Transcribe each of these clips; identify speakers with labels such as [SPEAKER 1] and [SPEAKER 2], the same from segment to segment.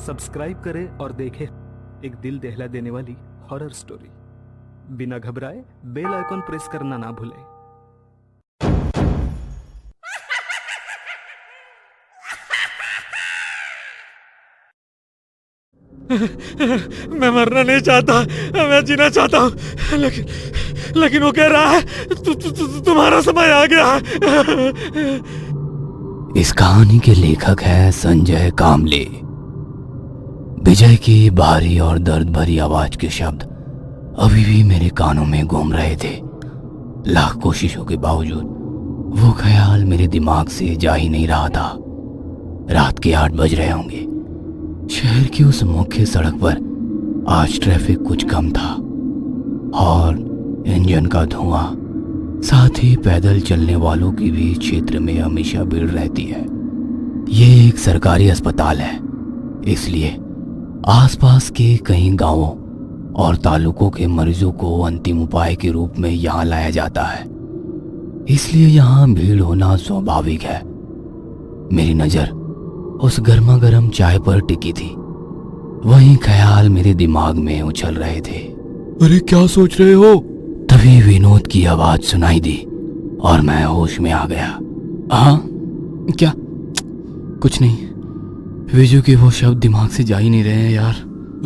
[SPEAKER 1] Subscribe करें और देखें एक दिल दहला देने वाली हॉरर स्टोरी। बिना घबराए बेल आइकॉन प्रेस करना ना भूलें।
[SPEAKER 2] मैं मरना नहीं चाहता, मैं जीना चाहता हूँ, लेकिन वो कह रहा है तुम्हारा समय आ गया है।
[SPEAKER 3] इस कहानी के लेखक हैं संजय कामले। विजय की भारी और दर्द भरी आवाज के शब्द अभी भी मेरे कानों में घूम रहे थे। लाख कोशिशों के बावजूद वो ख्याल मेरे दिमाग से जा ही नहीं रहा था। रात के 8 बज रहे होंगे। शहर की उस मुख्य सड़क पर आज ट्रैफिक कुछ कम था और इंजन का धुआं, साथ ही पैदल चलने वालों की भी क्षेत्र में हमेशा भीड़ रहती है। ये एक सरकारी अस्पताल है, इसलिए आसपास के कई गांवों और तालुकों के मरीजों को अंतिम उपाय के रूप में यहाँ लाया जाता है, इसलिए यहाँ भीड़ होना स्वाभाविक है। मेरी नज़र उस गर्मा गर्म चाय पर टिकी थी। वही ख्याल मेरे दिमाग में उछल रहे थे।
[SPEAKER 2] अरे क्या सोच रहे हो?
[SPEAKER 3] तभी विनोद की आवाज सुनाई दी और मैं होश में आ गया। हाँ क्या? कुछ नहीं, विजू के वो शब्द दिमाग से जा ही नहीं रहे हैं यार।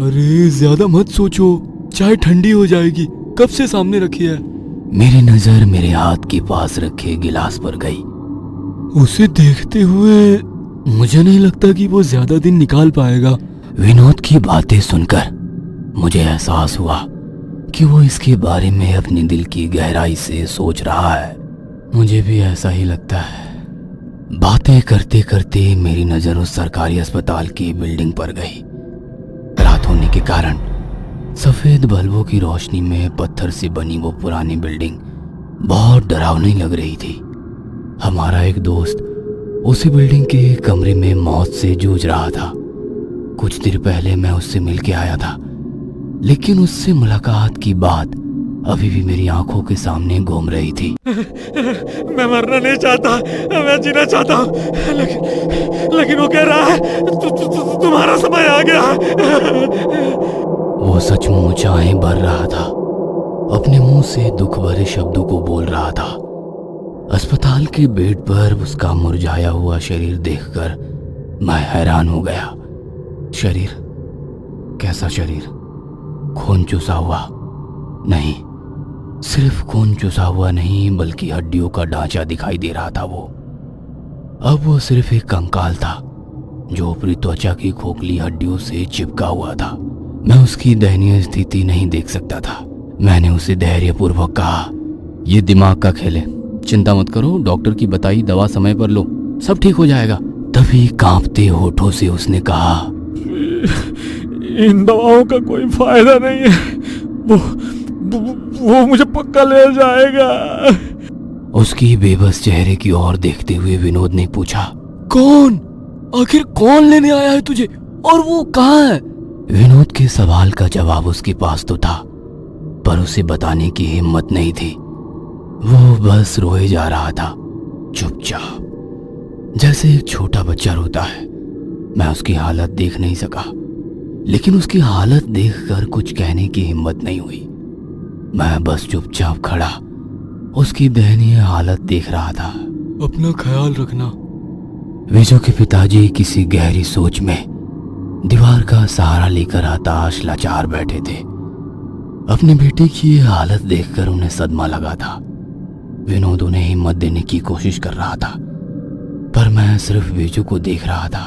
[SPEAKER 2] अरे ज्यादा मत सोचो, चाय ठंडी हो जाएगी, कब से सामने रखी है।
[SPEAKER 3] मेरी नजर मेरे हाथ के पास रखे गिलास पर गई।
[SPEAKER 2] उसे देखते हुए मुझे नहीं लगता कि वो ज्यादा दिन निकाल पाएगा।
[SPEAKER 3] विनोद की बातें सुनकर मुझे एहसास हुआ कि वो इसके बारे में अपने दिल की गहराई से सोच रहा है।
[SPEAKER 2] मुझे भी ऐसा ही लगता है।
[SPEAKER 3] बातें करते करते मेरी नजर उस सरकारी अस्पताल की बिल्डिंग पर गई। रात होने के कारण सफेद बल्बों की रोशनी में पत्थर से बनी वो पुरानी बिल्डिंग बहुत डरावनी लग रही थी। हमारा एक दोस्त उसी बिल्डिंग के कमरे में मौत से जूझ रहा था। कुछ देर पहले मैं उससे मिल के आया था, लेकिन उससे मुलाकात की बात अभी भी मेरी आंखों के सामने घूम रही थी।
[SPEAKER 2] मैं मरना नहीं चाहता, मैं जीना चाहता हूँ, लेकिन वो कह रहा है तुम्हारा समय आ गया है।
[SPEAKER 3] वो सचमुच आंखें भर रहा था, अपने मुंह से दुख भरे शब्दों को बोल रहा था। अस्पताल के बेड पर उसका मुरझाया हुआ शरीर देखकर मैं हैरान हो गया। शरीर? कैसा शरीर? खून चूसा हुआ? नहीं, सिर्फ खून चूसा हुआ नहीं, बल्कि हड्डियों का ढांचा दिखाई दे रहा था। अब वो सिर्फ एक कंकाल था जो ऊपरी त्वचा की खोखली हड्डियों से चिपका हुआ था। मैं उसकी दयनीय स्थिति नहीं देख सकता था। मैंने उसे धैर्यपूर्वक कहा, ये दिमाग का खेल है, चिंता मत करो, डॉक्टर की बताई दवा समय पर लो, सब ठीक हो जाएगा। तभी कांपते होठों से उसने कहा,
[SPEAKER 2] इन दवाओं का कोई फायदा नहीं है, वो मुझे पक्का ले जाएगा।
[SPEAKER 3] उसकी बेबस चेहरे की ओर देखते हुए विनोद ने पूछा,
[SPEAKER 2] कौन? आखिर कौन लेने आया है तुझे, और वो कहाँ है?
[SPEAKER 3] विनोद के सवाल का जवाब उसके पास तो था, पर उसे बताने की हिम्मत नहीं थी। वो बस रोए जा रहा था, चुपचाप, जैसे एक छोटा बच्चा रोता है। मैं उसकी हालत देख नहीं सका, लेकिन उसकी हालत देखकर कुछ कहने की हिम्मत नहीं हुई। मैं बस चुपचाप खड़ा उसकी दयनीय हालत देख रहा था।
[SPEAKER 2] अपना ख्याल रखना।
[SPEAKER 3] विजू के पिताजी किसी गहरी सोच में दीवार का सहारा लेकर हताश लाचार बैठे थे। अपने बेटे की ये हालत देखकर उन्हें सदमा लगा था। विनोद उन्हें हिम्मत देने की कोशिश कर रहा था, पर मैं सिर्फ विजू को देख रहा था।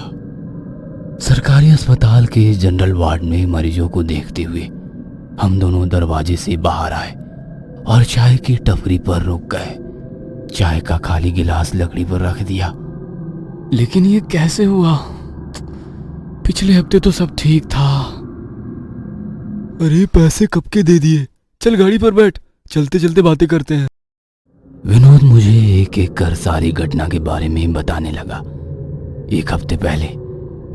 [SPEAKER 3] सरकारी अस्पताल के जनरल वार्ड में मरीजों को देखते हुए हम दोनों दरवाजे से बाहर आए और चाय की टपरी पर रुक गए। चाय का खाली गिलास लकड़ी पर रख दिया।
[SPEAKER 2] लेकिन ये कैसे हुआ? पिछले हफ्ते तो सब ठीक था। अरे पैसे कब के दे दिए, चल गाड़ी पर बैठ, चलते चलते बातें करते हैं।
[SPEAKER 3] विनोद मुझे एक एक कर सारी घटना के बारे में बताने लगा। 1 हफ्ते पहले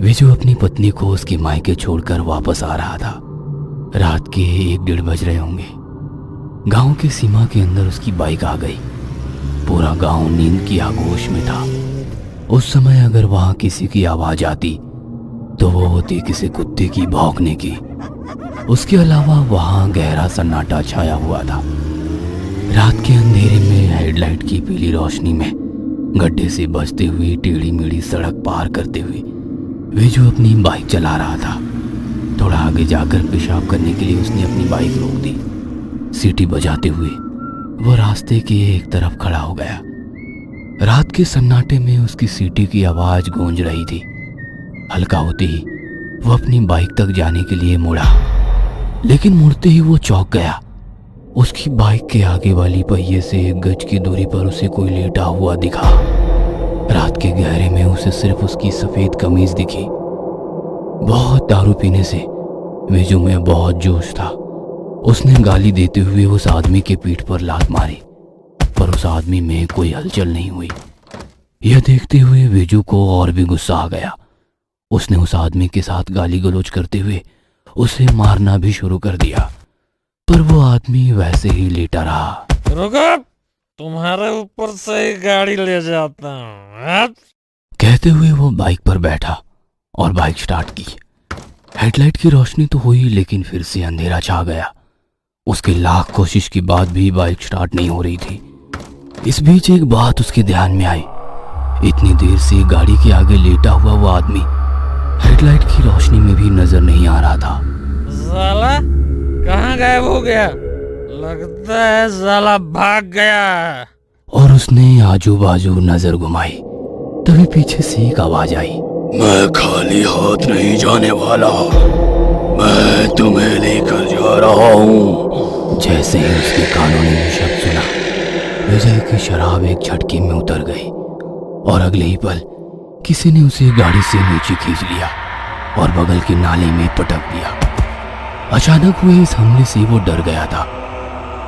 [SPEAKER 3] विजू अपनी पत्नी को उसके मायके छोड़कर वापस आ रहा था। रात के 1-1:30 बज रहे होंगे। गांव की सीमा के अंदर उसकी बाइक आ गई। पूरा गांव नींद की आगोश में था। उस समय अगर वहां किसी की आवाज आती तो वो होती किसी कुत्ते की भौंकने की। उसके अलावा वहां गहरा सन्नाटा छाया हुआ था। रात के अंधेरे में हेडलाइट की पीली रोशनी में गड्ढे से बचते हुए टेढ़ी मेढ़ी सड़क पार करते हुए विजू अपनी बाइक चला रहा था। थोड़ा आगे जाकर पेशाब करने के लिए उसने अपनी बाइक रोक दी। सीटी बजाते हुए वो रास्ते के एक तरफ खड़ा हो गया। रात के सन्नाटे में उसकी सीटी की आवाज गूंज रही थी। हल्का होते ही वो अपनी बाइक तक जाने के लिए मुड़ा, लेकिन मुड़ते ही वो चौंक गया। उसकी बाइक के आगे वाली पहिए से 1 गज की दूरी पर उसे कोई लेटा हुआ दिखा। रात के गहरे में उसे सिर्फ उसकी सफेद कमीज दिखी। बहुत दारू पीने से विजू में बहुत जोश था। उसने गाली देते हुए उस आदमी के पीठ पर लात मारी, पर उस आदमी में कोई हलचल नहीं हुई। यह देखते हुए विजू को और भी गुस्सा आ गया। उसने उस आदमी के साथ गाली गलौज करते हुए उसे मारना भी शुरू कर दिया, पर वो आदमी वैसे ही लेटा रहा।
[SPEAKER 2] रुको, तुम्हारे ऊपर से ही गाड़ी ले जाता हूँ।
[SPEAKER 3] कहते हुए वो बाइक पर बैठा और बाइक स्टार्ट की। हेडलाइट की रोशनी तो हुई, लेकिन फिर से अंधेरा छा गया। उसके लाख कोशिश के बाद भी बाइक स्टार्ट नहीं हो रही थी। इस बीच एक बात उसके ध्यान में आई। इतनी देर से गाड़ी के आगे लेटा हुआ वो आदमी हेडलाइट की रोशनी में भी नजर नहीं आ रहा था।
[SPEAKER 2] साला कहाँ गायब हो गया? लगता है साला भाग गया।
[SPEAKER 3] और उसने आजू बाजू नजर घुमाई, तभी पीछे से एक आवाज आई। मैं खाली हाथ नहीं जाने वाला, मैं तुम्हें लेकर जा रहा हूँ। जैसे ही उसके कानों ने ये शब्द सुना, विजय की शराब एक झटके में उतर गई और अगले ही पल किसी ने उसे गाड़ी से नीचे खींच लिया और बगल के नाले में पटक दिया। अचानक हुए इस हमले से वो डर गया था।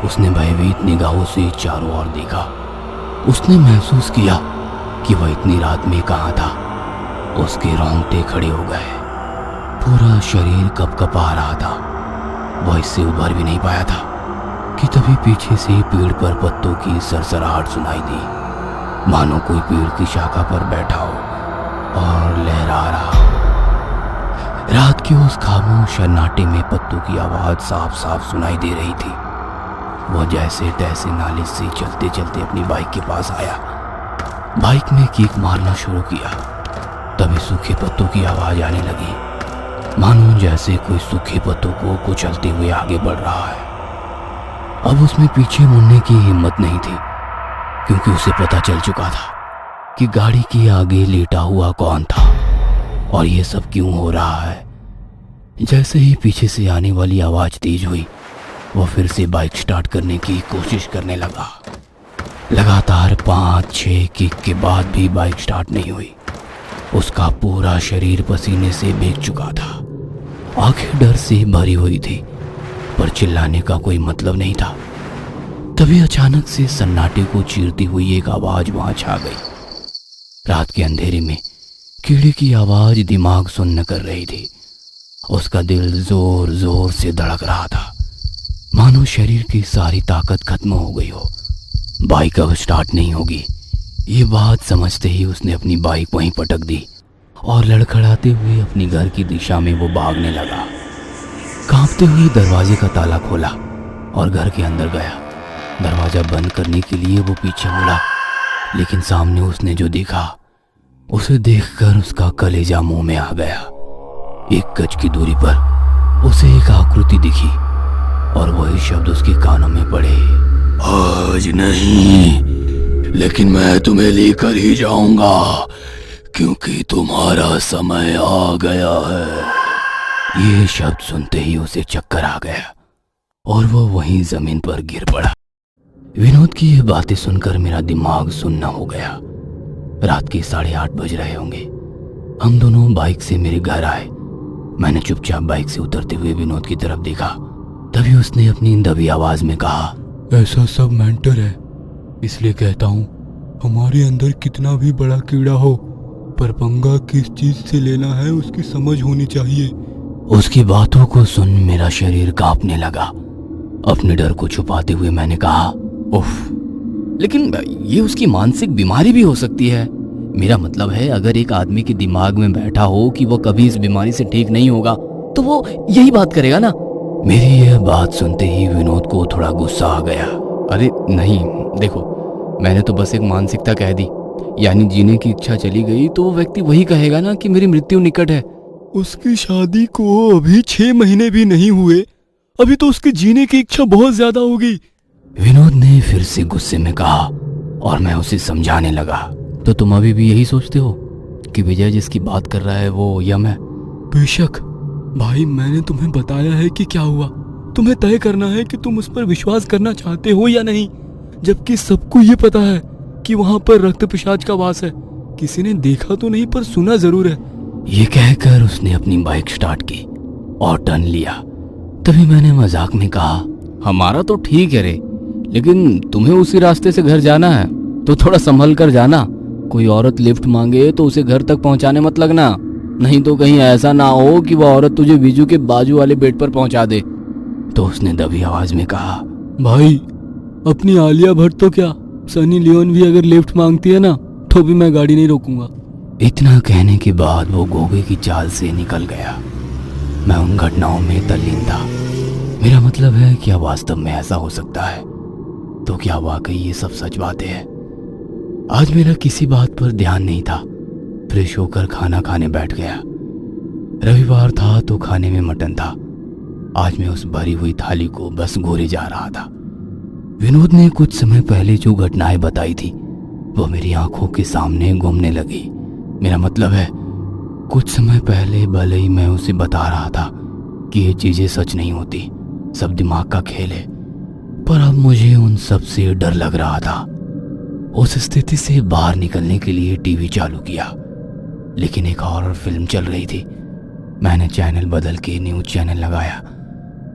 [SPEAKER 3] उसने भयभीत निगाहों से चारों ओर देखा। उसने महसूस किया कि वह इतनी रात में कहाँ था। उसके रोंगटे खड़े हो गए, पूरा शरीर कपकपा रहा था। वह इससे उभर भी नहीं पाया था कि तभी पीछे से पेड़ पर पत्तों की सरसराहट सुनाई दी, मानो कोई पेड़ की शाखा पर बैठा हो और लहरा रहा। रात के उस खामोश सन्नाटे में पत्तों की आवाज साफ साफ सुनाई दे रही थी। वह जैसे तैसे नाले से चलते चलते अपनी बाइक के पास आया। बाइक में किक मारना शुरू किया, तभी सूखे पत्तों की आवाज आने लगी, मानो जैसे कोई सूखे पत्तों को कुचलते हुए आगे बढ़ रहा है। अब उसमें पीछे मुड़ने की हिम्मत नहीं थी, क्योंकि उसे पता चल चुका था कि गाड़ी के आगे लेटा हुआ कौन था और ये सब क्यों हो रहा है। जैसे ही पीछे से आने वाली आवाज तेज हुई, वह फिर से बाइक स्टार्ट करने की कोशिश करने लगा। लगातार 5-6 किक के बाद भी बाइक स्टार्ट नहीं हुई। उसका पूरा शरीर पसीने से भीग चुका था। आंखें डर से भरी हुई थी, पर चिल्लाने का कोई मतलब नहीं था। तभी अचानक से सन्नाटे को चीरती हुई एक आवाज वहां छा गई। रात के अंधेरे में कीड़े की आवाज दिमाग सुन्न कर रही थी। उसका दिल जोर जोर से धड़क रहा था, मानो शरीर की सारी ताकत खत्म हो गई हो। बाइक अब स्टार्ट नहीं होगी, ये बात समझते ही उसने अपनी बाइक वहीं पटक दी और लड़खड़ाते हुए अपनी घर की दिशा में वो भागने लगा। कांपते हुए दरवाजे का ताला खोला और घर के अंदर गया। दरवाजा बंद करने के लिए वो पीछे मुड़ा, लेकिन सामने उसने जो देखा, उसे देखकर उसका कलेजा मुंह में आ गया। 1 गज की दूरी पर उसे एक आकृति दिखी और वही शब्द उसके कानों में पड़े, आज नहीं, लेकिन मैं तुम्हें लेकर ही जाऊंगा, क्योंकि तुम्हारा समय आ गया है। ये शब्द सुनते ही उसे चक्कर आ गया और वो वहीं जमीन पर गिर पड़ा। विनोद की ये बातें सुनकर मेरा दिमाग सुन्ना हो गया। रात के 8:30 बज रहे होंगे। हम दोनों बाइक से मेरे घर आए। मैंने चुपचाप बाइक से उतरते हुए विनोद की तरफ देखा। तभी उसने अपनी दबी आवाज में कहा,
[SPEAKER 4] ऐसा सब मेंटर है, इसलिए कहता हूँ हमारे अंदर कितना भी बड़ा कीड़ा हो, पर पंगा किस चीज से लेना है उसकी समझ होनी चाहिए।
[SPEAKER 3] उसकी बातों को सुन मेरा शरीर कांपने लगा। अपने डर को छुपाते हुए मैंने कहा, उफ, लेकिन ये उसकी मानसिक बीमारी भी हो सकती है। मेरा मतलब है अगर एक आदमी के दिमाग में बैठा हो कि वो कभी इस बीमारी से ठीक नहीं होगा तो वो यही बात करेगा ना। मेरी यह बात सुनते ही विनोद को थोड़ा गुस्सा आ गया। अरे नहीं, देखो मैंने तो बस एक मानसिकता कह दी, यानी जीने की इच्छा चली गई तो वो व्यक्ति वही कहेगा ना कि मेरी मृत्यु निकट है।
[SPEAKER 4] उसकी शादी को अभी 6 महीने भी नहीं हुए, अभी तो उसके जीने की इच्छा बहुत ज्यादा होगी।
[SPEAKER 3] विनोद ने फिर से गुस्से में कहा और मैं उसे समझाने लगा। तो तुम अभी भी यही सोचते हो कि विजय जिसकी बात कर रहा है वो यम है?
[SPEAKER 4] बेशक भाई, मैंने तुम्हें बताया है कि क्या हुआ। तुम्हें तय करना है कि तुम उस पर विश्वास करना चाहते हो या नहीं, जबकि सबको ये पता है कि वहां पर रक्त पिशाच का वास है। किसी ने देखा तो नहीं पर सुना जरूर है।
[SPEAKER 3] ये कहकर उसने अपनी बाइक स्टार्ट की और टर्न लिया। तभी मैंने मजाक में कहा, हमारा तो ठीक है रे, लेकिन तुम्हें उसी रास्ते से घर जाना है तो थोड़ा संभल कर जाना। कोई औरत लिफ्ट मांगे तो उसे घर तक पहुंचाने मत लगना, नहीं तो कहीं ऐसा ना हो कि वह औरत तुझे बीजू के बाजू वाले बेड पर पहुंचा दे। तो उसने दबी आवाज में कहा,
[SPEAKER 4] भाई अपनी आलिया भट्ट तो क्या, सनी लियोन भी अगर लिफ्ट मांगती है ना तो भी मैं गाड़ी नहीं रोकूंगा।
[SPEAKER 3] इतना कहने के बाद वो घोड़े की चाल से निकल गया। मैं उन घटनाओं में तल्लीन था। मेरा मतलब है क्या वास्तव में ऐसा हो सकता है? तो क्या वाकई ये सब सच बातें हैं? आज मेरा किसी बात पर ध्यान नहीं था। फ्रेश होकर खाना खाने बैठ गया। रविवार था तो खाने में मटन था। आज मैं उस भरी हुई थाली को बस घोरे जा रहा था। विनोद ने कुछ समय पहले जो घटनाएं बताई थी वो मेरी आंखों के सामने घूमने लगी। मेरा मतलब है कुछ समय पहले भले ही मैं उसे बता रहा था कि ये चीजें सच नहीं होती, सब दिमाग का खेल है, पर अब मुझे उन सब से डर लग रहा था। उस स्थिति से बाहर निकलने के लिए टीवी चालू किया, लेकिन एक हॉरर फिल्म चल रही थी। मैंने चैनल बदल के न्यूज चैनल लगाया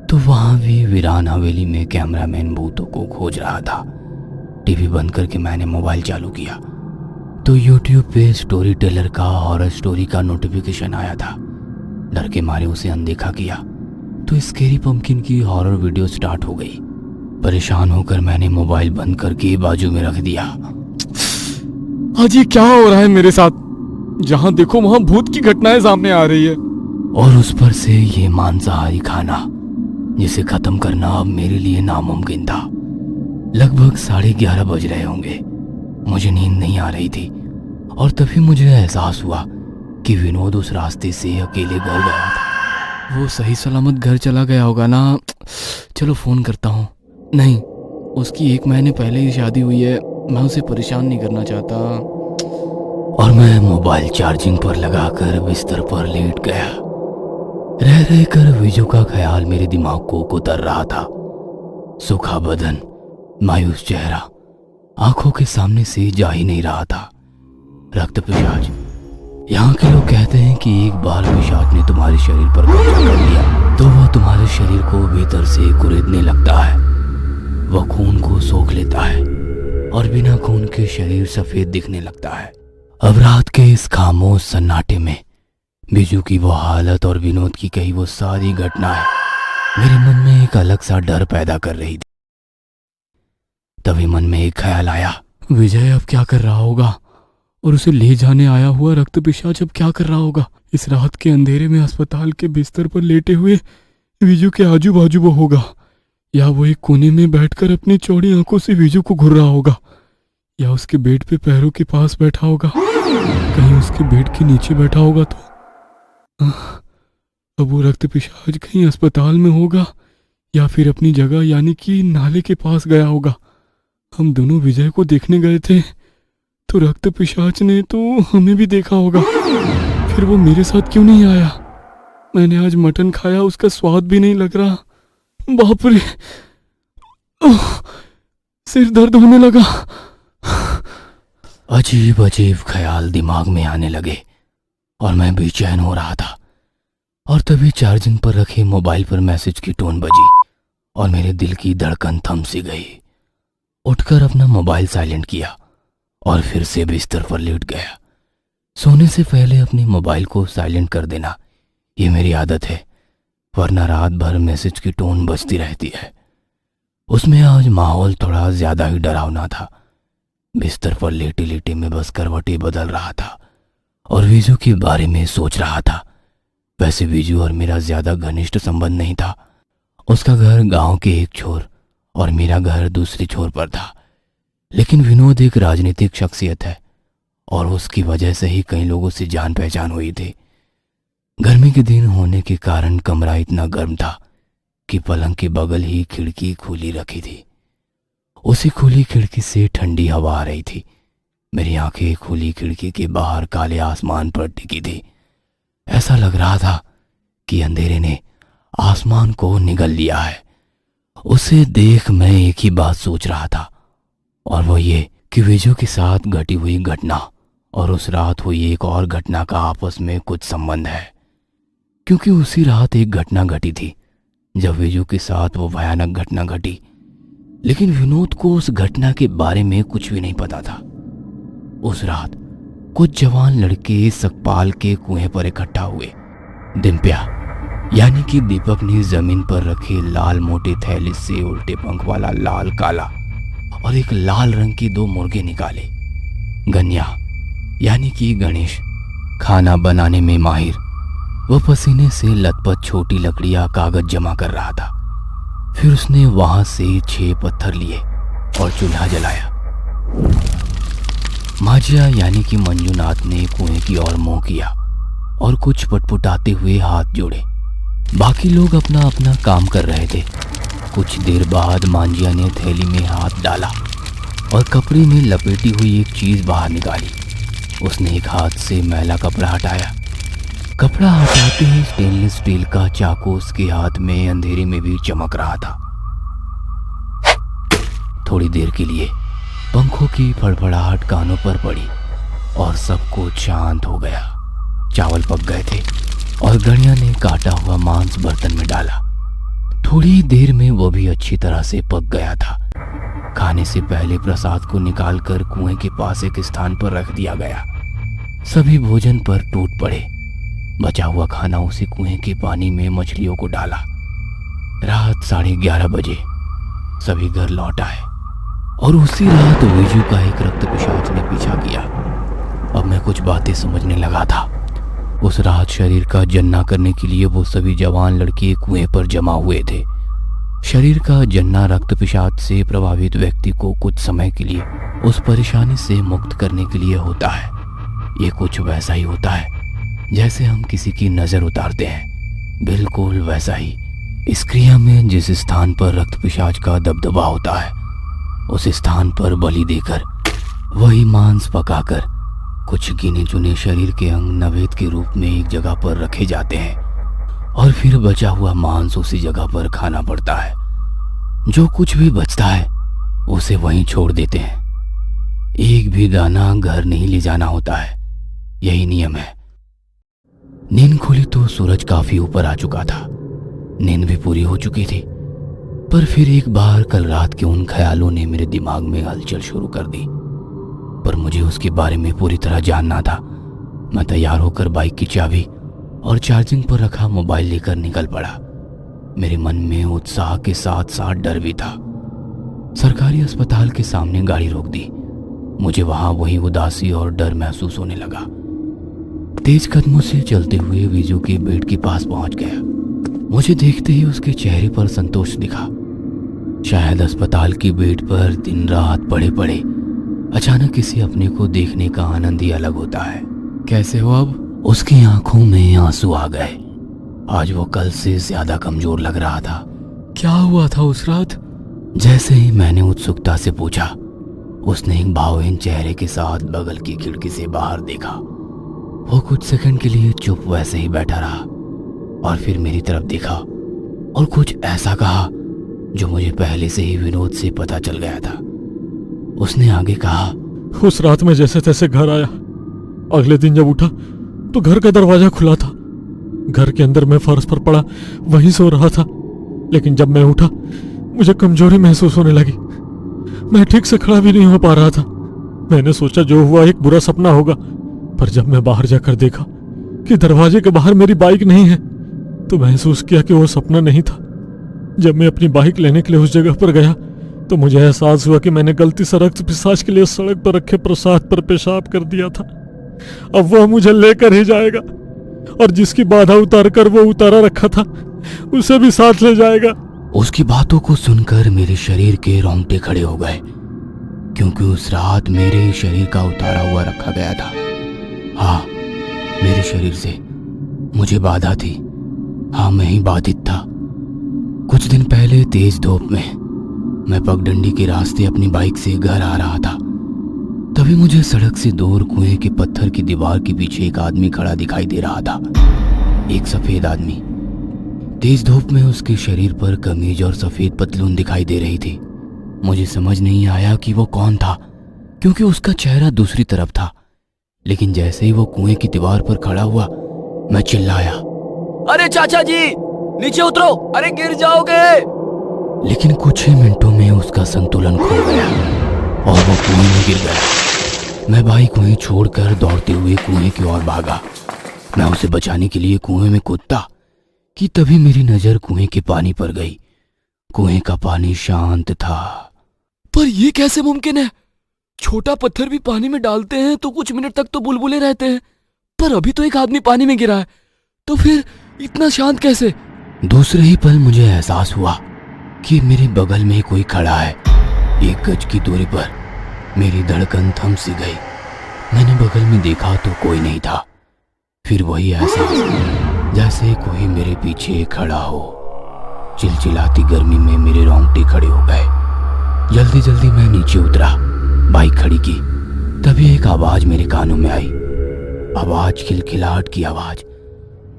[SPEAKER 3] तो वहां भी वीरान हवेली में कैमरामैन भूतों को खोज रहा था। टीवी बंद करके मैंने मोबाइल चालू किया तो यूट्यूब पे स्टोरी टेलर का हॉरर स्टोरी का नोटिफिकेशन आया था। डर के मारे उसे अनदेखा किया तो स्केरी पंपकिन की हॉरर वीडियो स्टार्ट हो गई। परेशान होकर मैंने मोबाइल बंद करके बाजू में रख दिया।
[SPEAKER 4] आज ये क्या हो रहा है मेरे साथ? जहां देखो वहां भूत की घटनाएं सामने आ रही है।
[SPEAKER 3] और उस पर से ये मांसाहारी खाना जिसे खत्म करना अब मेरे लिए नामुमकिन था। लगभग 11:30 बज रहे होंगे। मुझे नींद नहीं आ रही थी और तभी मुझे एहसास हुआ कि विनोद उस रास्ते से अकेले घर गया था।
[SPEAKER 2] वो सही सलामत घर चला गया होगा ना? चलो फोन करता हूँ। नहीं, उसकी 1 महीने पहले ही शादी हुई है, मैं उसे परेशान नहीं करना चाहता।
[SPEAKER 3] और मैं मोबाइल चार्जिंग पर लगाकर बिस्तर पर लेट गया। रह रहकर विजू का ख्याल मेरे दिमाग को कुतर रहा था। सूखा बदन, मायूस चेहरा आंखों के सामने से जा ही नहीं रहा था। रक्त पिशाच, यहाँ के लोग कहते हैं कि एक बार पिशाच ने तुम्हारे शरीर पर कब्जा कर लिया तो वह तुम्हारे शरीर को भीतर से कुरेदने लगता है। वह खून को सोख लेता है और बिना खून के शरीर सफेद दिखने लगता है। अब रात के इस खामोश सन्नाटे में बिजू की वो हालत और विनोद की कही वो सारी घटनाएं मेरे मन में एक अलग सा डर पैदा कर रही थी। तभी मन में एक ख्याल आया,
[SPEAKER 4] विजय अब क्या कर रहा होगा? और उसे ले जाने आया हुआ रक्त पिशाच अब क्या कर रहा होगा? इस रात के अंधेरे में अस्पताल के बिस्तर पर लेटे हुए विजू के आजू बाजू वो होगा, या वो एक कोने में बैठकर अपनी चौड़ी आंखों से विजू को घूर रहा होगा, या उसके बेड पे पैरों के पास बैठा होगा, कहीं उसके बेड के नीचे बैठा होगा तो अब वो रक्त पिशाच कहीं अस्पताल में होगा या फिर अपनी जगह यानी कि नाले के पास गया होगा। हम दोनों विजय को देखने गए थे तो रक्त पिशाच ने तो हमें भी देखा होगा, फिर वो मेरे साथ क्यों नहीं आया? मैंने आज मटन खाया, उसका स्वाद भी नहीं लग रहा। बाप रे, सिर दर्द होने लगा।
[SPEAKER 3] अजीब अजीब ख्याल दिमाग में आने लगे और मैं बेचैन हो रहा था। और तभी चार्जिंग पर रखे मोबाइल पर मैसेज की टोन बजी और मेरे दिल की धड़कन थम सी गई। उठकर अपना मोबाइल साइलेंट किया और फिर से बिस्तर पर लेट गया। सोने से पहले अपनी मोबाइल को साइलेंट कर देना ये मेरी आदत है, वरना रात भर मैसेज की टोन बजती रहती है। उसमें आज माहौल थोड़ा ज्यादा ही डरावना था। बिस्तर पर लेटे लेटे मैं बस करवटें बदल रहा था और विजू के बारे में सोच रहा था। वैसे विजू और मेरा ज्यादा घनिष्ठ संबंध नहीं था। उसका घर गांव के एक छोर और मेरा घर दूसरे छोर पर था। लेकिन विनोद एक राजनीतिक शख्सियत है और उसकी वजह से ही कई लोगों से जान पहचान हुई थी। गर्मी के दिन होने के कारण कमरा इतना गर्म था कि पलंग के बगल ही खिड़की खुली रखी थी। उसी खुली खिड़की से ठंडी हवा आ रही थी। मेरी आंखें खुली खिड़की के बाहर काले आसमान पर टिकी थी। ऐसा लग रहा था कि अंधेरे ने आसमान को निगल लिया है। उसे देख मैं एक ही बात सोच रहा था और वो ये कि विजू के साथ घटी हुई घटना और उस रात हुई एक और घटना का आपस में कुछ संबंध है। क्योंकि उसी रात एक घटना घटी थी जब विजू के साथ वो भयानक घटना घटी, लेकिन विनोद को उस घटना के बारे में कुछ भी नहीं पता था। उस रात कुछ जवान लड़के सकपाल के कुएं पर इकट्ठा हुए। दिम्प्या यानी कि दीपक ने जमीन पर रखे लाल मोटे थैले से उल्टे पंख वाला लाल काला और एक लाल रंग की 2 मुर्गे निकाले। गन्या यानी कि गणेश खाना बनाने में माहिर, वह पसीने से लथपथ छोटी लकड़ियां कागज जमा कर रहा था। फिर उसने वहां से 6 पत्थर लिए और चूल्हा जलाया। माजिया यानी कि मंजूनाथ ने कुएं की ओर मुंह किया और कुछ पटपटाते हुए हाथ जोड़े। बाकी लोग अपना अपना काम कर रहे थे। कुछ देर बाद मांजिया ने थैली में हाथ डाला और कपड़े में लपेटी हुई एक चीज बाहर निकाली। उसने एक हाथ से मैला कपड़ा हटाया। कपड़ा हटाते ही स्टेनलेस स्टील का चाकू उसके हाथ में अंधेरे में भी चमक रहा था। थोड़ी देर के लिए पंखों की फड़फड़ाहट कानों पर पड़ी और सब कुछ शांत हो गया। चावल पक गए थे और गणिया ने काटा हुआ मांस बर्तन में डाला। थोड़ी देर में वो भी अच्छी तरह से पक गया था। खाने से पहले प्रसाद को निकालकर कुएं के पास एक स्थान पर रख दिया गया। सभी भोजन पर टूट पड़े। बचा हुआ खाना उसी कुएं के पानी में मछलियों को डाला। रात 11:30 बजे सभी घर लौट आए और उसी रात विजू का एक रक्त पिशाच ने पीछा किया। अब मैं कुछ बातें समझने लगा था। उस रात शरीर का जन्ना करने के लिए वो सभी जवान लड़के कुएं पर जमा हुए थे। शरीर का जन्ना रक्त पिशाच से प्रभावित व्यक्ति को कुछ समय के लिए उस परेशानी से मुक्त करने के लिए होता है। ये कुछ वैसा ही होता है जैसे हम किसी की नजर उतारते हैं, बिल्कुल वैसा ही। इस क्रिया में जिस स्थान पर रक्त पिशाच का दबदबा होता है उस स्थान पर बलि देकर वही मांस पकाकर कुछ गिने चुने शरीर के अंग नवेद के रूप में एक जगह पर रखे जाते हैं और फिर बचा हुआ मांस उसी जगह पर खाना पड़ता है। जो कुछ भी बचता है उसे वहीं छोड़ देते हैं। एक भी दाना घर नहीं ले जाना होता है, यही नियम है। नींद खुली तो सूरज काफी ऊपर आ चुका था। नींद भी पूरी हो चुकी थी, पर फिर एक बार कल रात के उन ख्यालों ने मेरे दिमाग में हलचल शुरू कर दी। पर मुझे उसके बारे में पूरी तरह जानना था। मैं तैयार होकर बाइक की चाबी और चार्जिंग पर रखा मोबाइल लेकर निकल पड़ा। मेरे मन में उत्साह के साथ साथ डर भी था। सरकारी अस्पताल के सामने गाड़ी रोक दी। मुझे वहां वही उदासी और डर महसूस होने लगा। तेज कदमों से चलते हुए विजू के बेड के पास पहुंच गया। मुझे देखते ही उसके चेहरे पर संतोष दिखा। शायद अस्पताल के बेड पर दिन रात पड़े पड़े अचानक किसी अपने को देखने का आनंद ही अलग होता है। कैसे हो अब? उसकी आंखों में आंसू आ गए। आज वो कल से ज्यादा कमजोर लग रहा था।
[SPEAKER 4] क्या हुआ था उस रात?
[SPEAKER 3] जैसे ही मैंने उत्सुकता से पूछा, उसने एक भावहीन चेहरे के साथ बगल की खिड़की से बाहर देखा। वो कुछ सेकंड के लिए चुप वैसे ही बैठा रहा और फिर मेरी तरफ देखा और कुछ ऐसा कहा जो मुझे पहले से ही विनोद से पता चल गया था। उसने आगे कहा,
[SPEAKER 2] उस रात में जैसे तैसे घर आया। अगले दिन जब उठा तो घर का दरवाजा खुला था। घर के अंदर मैं फर्श पर पड़ा वहीं सो रहा था। लेकिन जब मैं उठा मुझे कमजोरी महसूस होने लगी। मैं ठीक से खड़ा भी नहीं हो पा रहा था। मैंने सोचा जो हुआ एक बुरा सपना होगा, पर जब मैं बाहर जाकर देखा कि दरवाजे के बाहर मेरी बाइक नहीं है तो महसूस किया कि वो सपना नहीं था। जब मैं अपनी बाइक लेने के लिए उस जगह पर गया तो मुझे एहसास हुआ कि मैंने गलती से रक्त पिशाच के लिए सड़क पर रखे प्रसाद पर पेशाब कर दिया था। अब वह मुझे लेकर ही जाएगा और जिसकी बाधा उतार कर वो उतारा रखा था उसे भी साथ ले जाएगा।
[SPEAKER 3] उसकी बातों को सुनकर मेरे शरीर के रोंगटे खड़े हो गए, क्योंकि उस रात मेरे ही शरीर का उतारा हुआ रखा गया था। हाँ, मेरे शरीर से मुझे बाधा थी। हाँ, मैं ही बाधित था। कुछ दिन पहले तेज धूप में मैं पगडंडी के रास्ते अपनी बाइक से घर आ रहा था। तभी मुझे सड़क से दूर कुएं के पत्थर की दीवार के पीछे एक आदमी खड़ा दिखाई दे रहा था। एक सफेद आदमी। तेज धूप में उसके शरीर पर कमीज और सफेद पतलून दिखाई दे रही थी। मुझे समझ नहीं आया कि वो कौन था, क्योंकि उसका चेहरा दूसरी तरफ था। लेकिन जैसे ही वो कुएं की दीवार पर खड़ा हुआ, मैं चिल्लाया,
[SPEAKER 5] अरे चाचा जी, नीचे उतरो, अरे गिर जाओगे।
[SPEAKER 3] लेकिन कुछ ही मिनटों में उसका संतुलन खो गया और वो कुएं में गिर गया। मैं बाइक वहीं छोड़कर दौड़ते हुए कुएं की ओर भागा। मैं उसे बचाने के लिए कुएं में कूदता कि तभी मेरी नजर कुएं के पानी पर गई। कुएं का पानी शांत था।
[SPEAKER 5] पर ये कैसे मुमकिन है? छोटा पत्थर भी पानी में डालते हैं तो कुछ मिनट तक तो बुलबुले रहते हैं, पर अभी तो एक आदमी पानी में गिरा है, तो फिर इतना शांत कैसे?
[SPEAKER 3] दूसरे ही पल मुझे एहसास हुआ कि मेरे बगल में कोई खड़ा है। 1 गज की दूरी पर मेरी धड़कन थम सी गई। मैंने बगल में देखा तो कोई नहीं था। फिर वही एहसास जैसे कोई मेरे पीछे खड़ा हो। चिलचिलाती गर्मी में मेरे रोंगटे खड़े हो गए। जल्दी जल्दी मैं नीचे उतरा, बाइक खड़ी की। तभी एक आवाज मेरे कानों में आई। आवाज खिलखिलाहट की आवाज,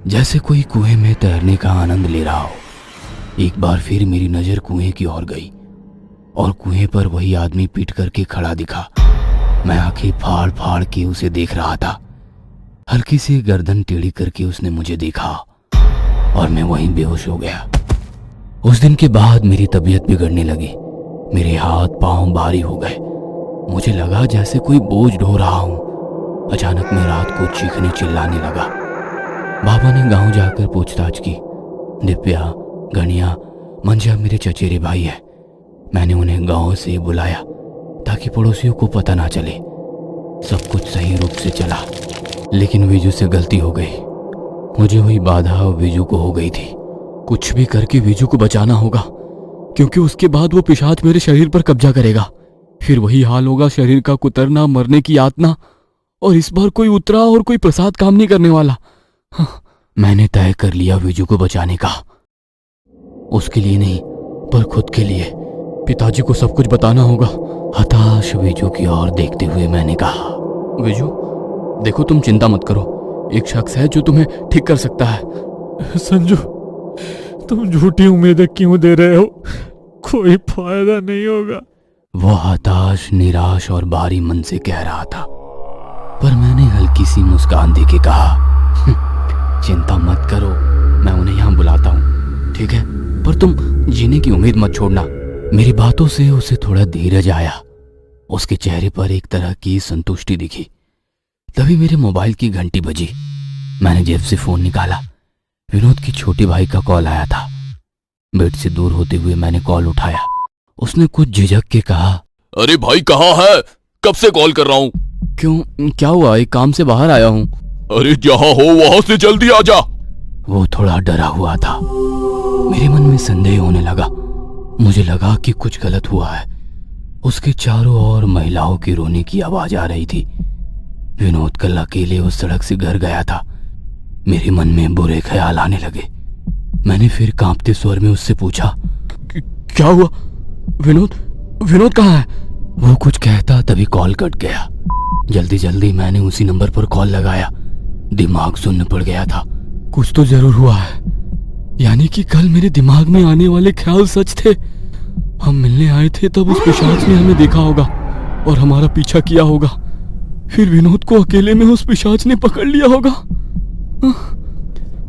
[SPEAKER 3] जैसे कोई कुएं में तैरने का आनंद ले रहा हो। एक बार फिर मेरी नजर कुएं की ओर गई और कुएं पर वही आदमी पीट करके खड़ा दिखा। मैं आंखें फाड़ फाड़ के उसे देख रहा था। हल्की सी गर्दन टेढ़ी करके उसने मुझे देखा और मैं वहीं बेहोश हो गया। उस दिन के बाद मेरी तबीयत बिगड़ने लगी। मेरे हाथ पांव भारी हो गए। मुझे लगा जैसे कोई बोझ ढो रहा हूं। अचानक मैं रात को चीखने चिल्लाने लगा। बाबा ने गांव जाकर पूछताछ की। दिव्या, गणिया, मंजा मेरे चचेरे भाई है। मैंने उन्हें गांव से बुलाया ताकि पड़ोसियों को पता ना चले। सब कुछ सही रूप से चला, लेकिन विजू से गलती हो गई। मुझे हुई बाधा विजू को हो गई थी।
[SPEAKER 4] कुछ भी करके विजू को बचाना होगा, क्योंकि उसके बाद वो पिशाच मेरे शरीर पर कब्जा करेगा। फिर वही हाल होगा, शरीर का कुतरना, मरने की यातना। और इस बार कोई उतरा और कोई प्रसाद काम नहीं करने वाला। हाँ।
[SPEAKER 3] मैंने तय कर लिया विजू को बचाने का। उसके लिए नहीं, पर खुद के लिए।
[SPEAKER 4] पिताजी को सब कुछ बताना होगा।
[SPEAKER 3] हताश विजू की ओर देखते हुए मैंने कहा,
[SPEAKER 4] विजू, देखो, तुम चिंता मत करो। एक शख्स है जो तुम्हें ठीक कर सकता है।
[SPEAKER 2] संजू, तुम झूठी उम्मीदें क्यों दे रहे हो? कोई फायदा नहीं होगा।
[SPEAKER 3] वो हताश, निराश और भारी मन से कह रहा था। पर मैंने हल्की सी मुस्कान देके कहा, चिंता मत करो, मैं उन्हें यहाँ बुलाता हूँ, ठीक है? पर तुम जीने की उम्मीद मत छोड़ना। मेरी बातों से उसे थोड़ा धीरज आया। उसके चेहरे पर एक तरह की संतुष्टि दिखी। तभी मेरे मोबाइल की घंटी बजी। मैंने जेब से फोन निकाला। विनोद के छोटे भाई का कॉल आया था। बेड से दूर होते हुए मैंने कॉल उठाया। उसने कुछ झिझक के कहा,
[SPEAKER 5] अरे भाई, कहाँ है? कब से कॉल कर रहा हूँ।
[SPEAKER 4] क्यों, क्या हुआ? एक काम से बाहर आया हूँ।
[SPEAKER 5] अरे जहाँ हो वहां से जल्दी आ जा।
[SPEAKER 3] वो थोड़ा डरा हुआ था। मेरे मन में संदेह होने लगा। मुझे लगा कि कुछ गलत हुआ है। उसके चारों ओर महिलाओं की रोने की आवाज आ रही थी। विनोद कल अकेले उस सड़क से घर गया था। मेरे मन में बुरे ख्याल आने लगे। मैंने फिर कांपते स्वर में उससे पूछा,
[SPEAKER 4] क्या हुआ? विनोद कहाँ है?
[SPEAKER 3] वो कुछ कहता तभी कॉल कट गया। जल्दी जल्दी मैंने उसी नंबर पर कॉल लगाया। दिमाग सुन्न पड़ गया था।
[SPEAKER 4] कुछ तो जरूर हुआ है। यानी कि कल मेरे दिमाग में आने वाले ख्याल सच थे। हम मिलने आए थे, तब उस पिशाच ने हमें देखा होगा और हमारा पीछा किया होगा। फिर विनोद को अकेले में उस पिशाच ने पकड़ लिया होगा।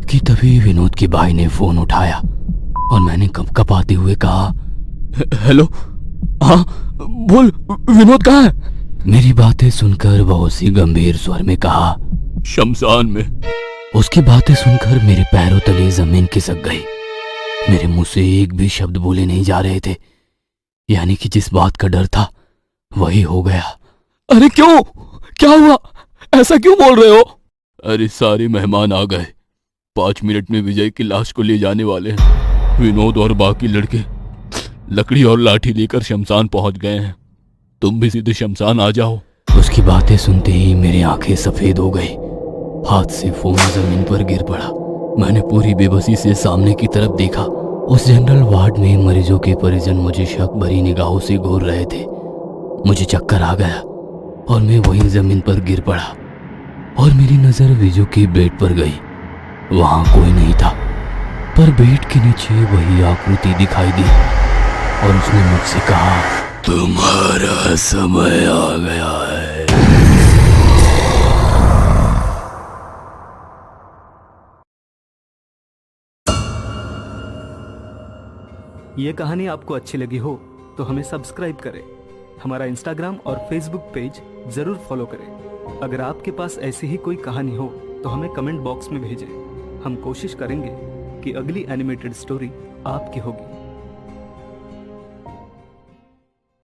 [SPEAKER 3] कि तभी विनोद के भाई ने फोन उठाया और मैंने कपकपाते हुए कहा,
[SPEAKER 4] हेलो, हाँ बोल, विनोद कहाँ है?
[SPEAKER 3] मेरी बातें सुनकर वो उसी गंभीर स्वर में कहा,
[SPEAKER 5] शमशान में।
[SPEAKER 3] उसकी बातें सुनकर मेरे पैरों तले जमीन खिसक गई। मेरे मुंह से एक भी शब्द बोले नहीं जा रहे थे। यानी कि जिस बात का डर था वही हो गया।
[SPEAKER 5] अरे क्यों, क्या हुआ, ऐसा क्यों बोल रहे हो? अरे सारे मेहमान आ गए, 5 मिनट में विजय की लाश को ले जाने वाले हैं। विनोद और बाकी लड़के लकड़ी और लाठी लेकर शमशान पहुंच गए हैं। तुम भी सीधे शमशान आ जाओ।
[SPEAKER 3] उसकी बातें सुनते ही मेरी आंखें सफेद हो गई। हाथ से फोन जमीन पर गिर पड़ा। मैंने पूरी बेबसी से सामने की तरफ देखा। उस जनरल वार्ड में मरीजों के परिजन मुझे शक भरी निगाहों से घूर रहे थे। मुझे चक्कर आ गया और मैं वहीं जमीन पर गिर पड़ा और मेरी नजर विजू के बेड पर गई। वहां कोई नहीं था, पर बेड के नीचे वही आकृति दिखाई दी और उसने मुझसे कहा, तुम्हारा समय आ गया है।
[SPEAKER 1] ये कहानी आपको अच्छी लगी हो तो हमें सब्सक्राइब करें, हमारा इंस्टाग्राम और फेसबुक पेज जरूर फॉलो करें। अगर आपके पास ऐसी ही कोई कहानी हो तो हमें कमेंट बॉक्स में भेजें। हम कोशिश करेंगे कि अगली एनिमेटेड स्टोरी आपकी होगी।